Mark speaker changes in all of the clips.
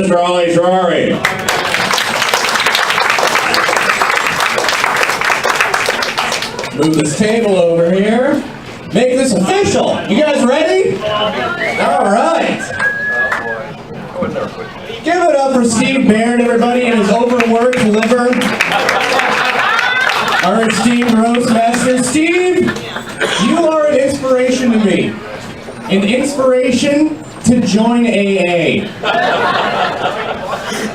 Speaker 1: Shahriari. Move this table over here. Make this official. You guys ready? All right. Give it up for Steve Baird, everybody, and his overworked liver. Our esteemed roast master. Steve, you are an inspiration to me. An inspiration to join AA.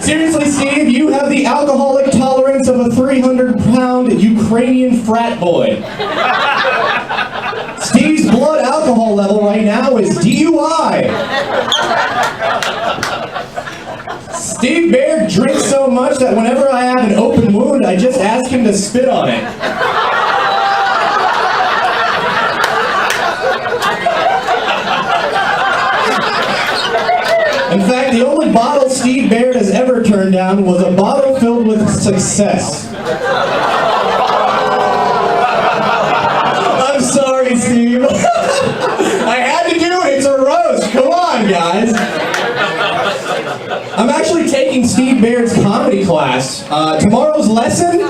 Speaker 1: Seriously, Steve, you have the alcoholic tolerance of a 300-pound Ukrainian frat boy. Steve's blood alcohol level right now is DUI. Steve Baird drinks so much that whenever I have an open wound, I just ask him to spit on it. In fact, the only bottle Steve Baird has ever turned down was a bottle filled with success. I'm sorry, Steve. I had to do it. It's a roast. Come on, guys. I'm actually taking Steve Baird's comedy class. Tomorrow's lesson,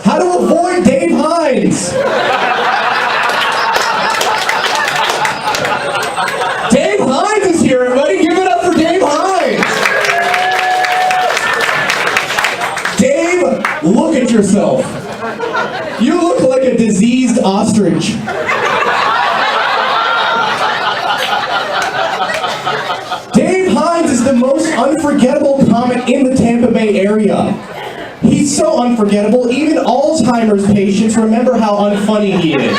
Speaker 1: how to avoid Dave Hines. Dave Hines is here, everybody. Give it up for Dave Hines. Dave, look at yourself. You look like a diseased ostrich. Dave Hines is the most unforgettable comic in the Tampa Bay area. He's so unforgettable, even Alzheimer's patients remember how unfunny he is.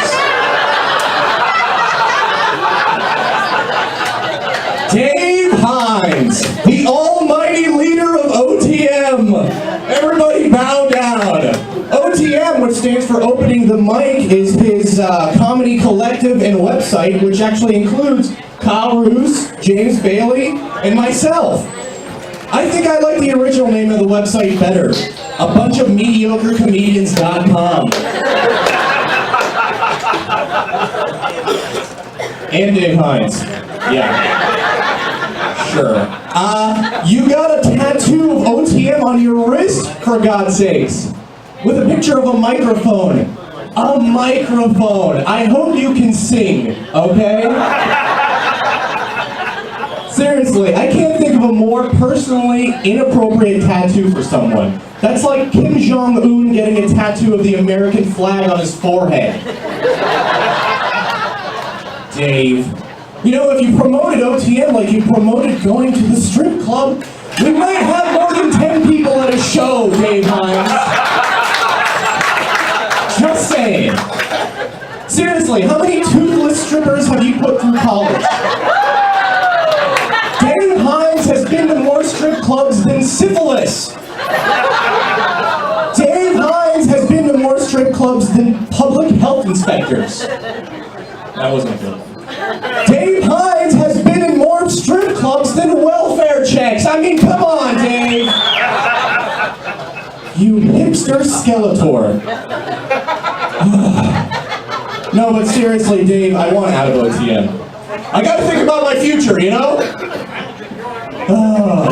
Speaker 1: Dave Hines, the almighty leader of OTM. Everybody bow down. OTM, which stands for Opening the Mic, is his comedy collective and website, which actually includes Kyle Roos, James Bailey, and myself. I think I like the original name of the website better. A bunch of mediocrecomedians.com. And Dave Hines. Yeah. Sure. You got a tattoo of OTM on your wrist, for God's sakes. With a picture of a microphone. A microphone. I hope you can sing, okay? Seriously, I can't think of a more personally inappropriate tattoo for someone. That's like Kim Jong-un getting a tattoo of the American flag on his forehead. Dave. You know, if you promoted OTM like you promoted going to the strip club, we might have more than 10 people at a show, Dave Hines. Just saying. Seriously, how many toothless strippers have you put through college? Dave Hines has been to more strip clubs than syphilis. Dave Hines has been to more strip clubs than public health inspectors. That wasn't good. Dave Hines has been in more strip clubs than welfare checks. I mean, come on, Dave. You hipster Skeletor. No, but seriously, Dave, I want out of OTM. I gotta think about my future, you know?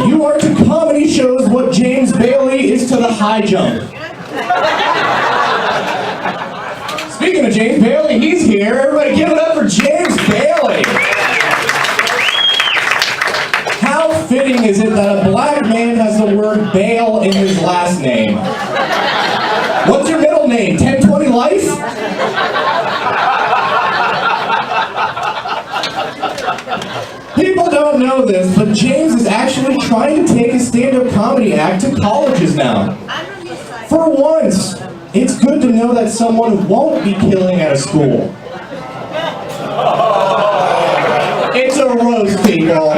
Speaker 1: You are to comedy shows what James Bailey is to the high jump. Speaking of James Bailey, he's here. Everybody give it up for James Bailey. How fitting is it that a black man has the word bail in his last name? What's your middle name? 1020 Life? People don't know this, but James is actually trying to take a stand-up comedy act to colleges now. For once, it's good to know that someone won't be killing at a school. It's a roast, people.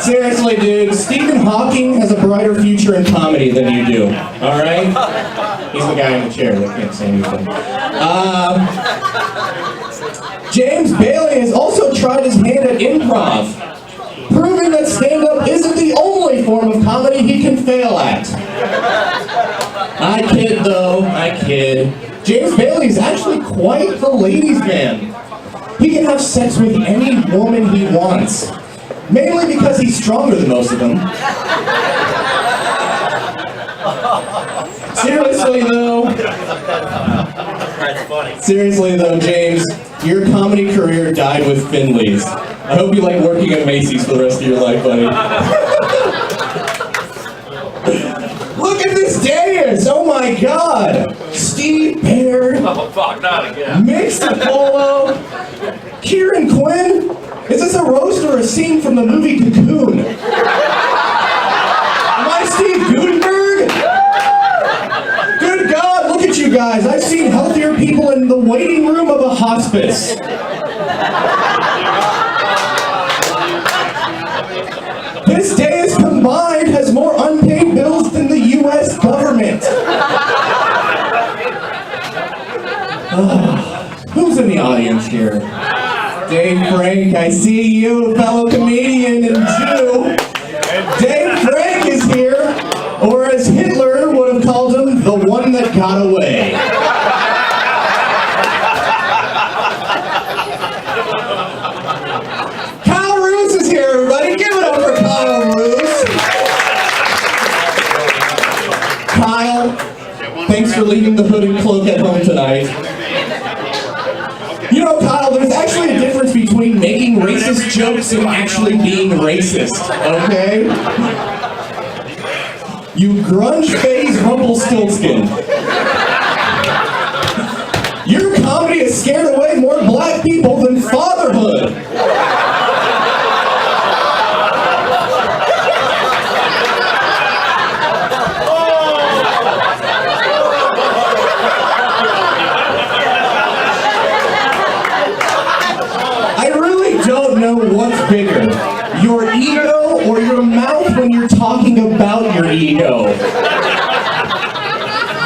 Speaker 1: Seriously, dude, Stephen Hawking has a brighter future in comedy than you do, alright? He's the guy in the chair that can't say anything. James Bailey has also tried his hand at improv, proving that stand-up isn't the only form of comedy he can fail at. I kid, though. I kid. James Bailey is actually quite the ladies' man. He can have sex with any woman he wants. Mainly because he's stronger than most of them. Seriously though, James, your comedy career died with Finley's. I hope you like working at Macy's for the rest of your life, buddy. Look at this dais! Oh my god! Steve Baird.
Speaker 2: Oh fuck, not again.
Speaker 1: Mixed Polo. Kieran Quinn. Is this a roast or a scene from the movie Cocoon? Am I Steve Gutenberg? Good God, look at you guys. I've seen healthier people in the waiting room of a hospice. This dais combined has more unpaid bills than the U.S. government. Who's in the audience here? Dave Frank, I see you, fellow comedian and Jew. Dave Frank is here, or as Hitler would have called him, the one that got away. Kyle Roos is here, everybody. Give it up for Kyle Roos. Kyle, thanks for leaving the hood and cloak at home tonight. You know, Kyle, there's actually a difference between making racist jokes and actually being racist, okay? You grunge phase Rumpelstiltskin. Your comedy has scared away more black people than fatherhood. What's bigger, your ego or your mouth when you're talking about your ego?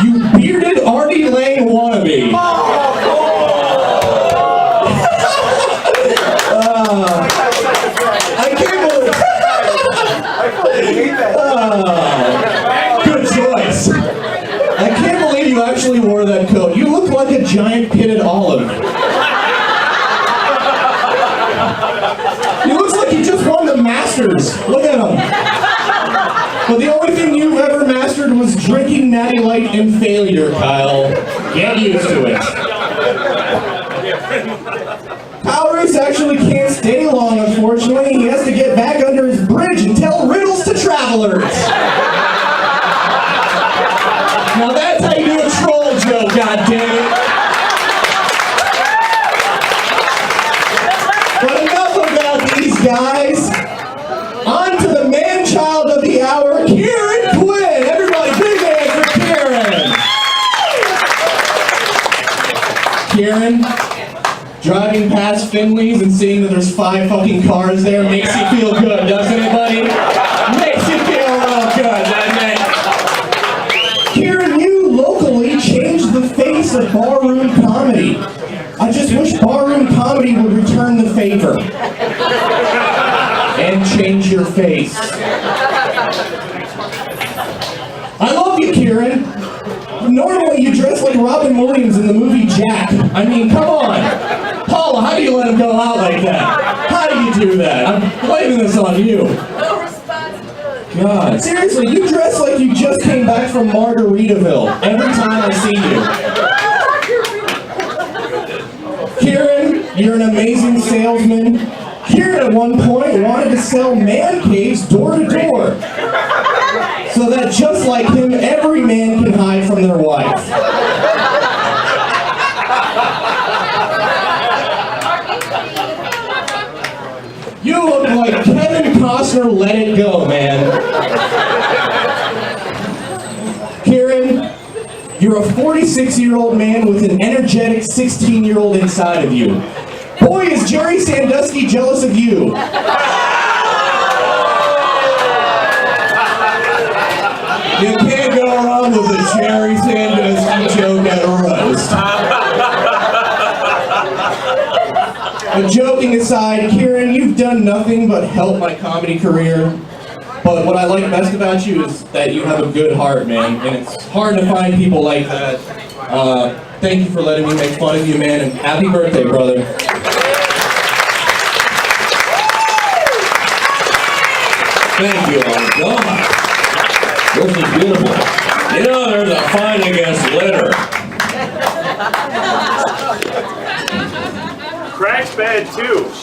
Speaker 1: You bearded Artie Lang wannabe. I can't believe. Good choice. I can't believe you actually wore that coat. You look like a giant pitted olive. He looks like he just won the Masters. Look at him. But the only thing you've ever mastered was drinking Natty Light and failure, Kyle. Get used to it. Kyle Roos actually can't stay long, unfortunately. He has to get back under his bridge and tell riddles to travelers. Now that's how you do a troll joke, goddammit. Guys, on to the man-child of the hour, Kieran Quinn. Everybody, big hand for Kieran. Kieran, driving past Finley's and seeing that there's 5 fucking cars there makes you feel good, doesn't it, buddy? Makes you feel real good, doesn't it? Kieran, you locally changed the face of barroom comedy. I just wish barroom comedy would return the favor. And change your face. I love you, Kieran. Normally you dress like Robin Williams in the movie Jack. I mean, come on. Paula, how do you let him go out like that? How do you do that? I'm blaming this on you.
Speaker 3: No responsibility.
Speaker 1: God, seriously, you dress like you just came back from Margaritaville every time I see you. Kieran, you're an amazing salesman. Kieran at one point wanted to sell man caves door to door, so that just like him, every man can hide from their wife. You look like Kevin Costner, Let It Go, man. Kieran, you're a 46-year-old man with an energetic 16-year-old inside of you. Boy, is Jerry Sandusky jealous of you. You can't go wrong with a Jerry Sandusky joke at a roast. But joking aside, Kieran, you've done nothing but help my comedy career. But what I like best about you is that you have a good heart, man. And it's hard to find people like that. Thank you for letting me make fun of you, man. And happy birthday, brother.
Speaker 2: Thank you, oh God. This is beautiful. You know, there's a fight against litter.
Speaker 4: Crack's bad too.